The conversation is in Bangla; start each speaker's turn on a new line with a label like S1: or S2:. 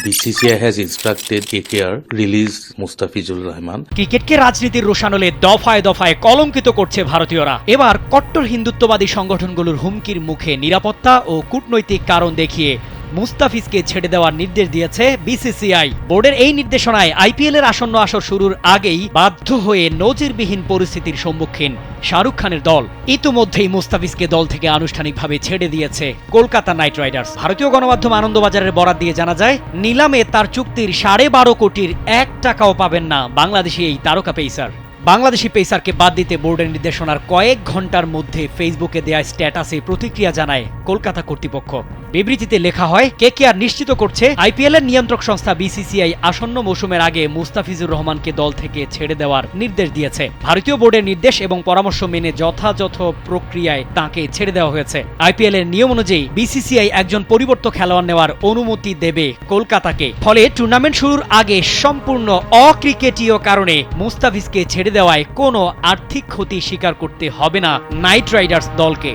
S1: BCCI has instructed KKR release Mustafizur Rahman.
S2: ক্রিকেটকে রাজনীতির রোষানলে দফায় দফায় কলঙ্কিত করছে ভারতীয়রা। এবার কট্টর হিন্দুত্ববাদী সংগঠনগুলোর হুমকির মুখে নিরাপত্তা ও কূটনৈতিক কারণ দেখিয়ে মুস্তাফিজকে ছেড়ে দেওয়ার নির্দেশ দিয়েছে বিসিসিআই। বোর্ডের এই নির্দেশনায় আইপিএলের আসন্ন আসর শুরুর আগেই বাধ্য হয়ে নজিরবিহীন পরিস্থিতির সম্মুখীন শাহরুখ খানের দল। ইতিমধ্যেই মুস্তাফিজকে দল থেকে আনুষ্ঠানিকভাবে ছেড়ে দিয়েছে কলকাতা নাইট রাইডার্স। ভারতীয় গণমাধ্যম আনন্দবাজারের বরাত দিয়ে জানা যায়, নিলামে তার চুক্তির 12.5 কোটির 1 টাকাও পাবেন না বাংলাদেশি এই তারকা পেসার। বাংলাদেশি পেসারকে বাদ দিতে বোর্ডের নির্দেশনার কয়েক ঘন্টার মধ্যে ফেসবুকে দেয়া স্ট্যাটাসে প্রতিক্রিয়া জানায় কলকাতা কর্তৃপক্ষ। বিবৃতিতে লেখা হয়, কেকেআর নিশ্চিত করছে আইপিএলের নিয়ন্ত্রক সংস্থা বিসিসিআই আসন্ন মৌসুমের আগে মুস্তাফিজুর রহমানকে দল থেকে ছেড়ে দেওয়ার নির্দেশ দিয়েছে। ভারতীয় বোর্ডের নির্দেশ এবং পরামর্শ মেনে যথাযথ প্রক্রিয়ায় তাঁকে ছেড়ে দেওয়া হয়েছে। আইপিএলের নিয়ম অনুযায়ী বিসিসিআই একজন পরিবর্তন খেলোয়াড় নেওয়ার অনুমতি দেবে কলকাতাকে। ফলে টুর্নামেন্ট শুরুর আগে সম্পূর্ণ অক্রিকেটীয় কারণে মুস্তাফিজকে ছেড়ে দেওয়ায় কোনো আর্থিক ক্ষতি স্বীকার করতে হবে না নাইট রাইডার্স দলকে।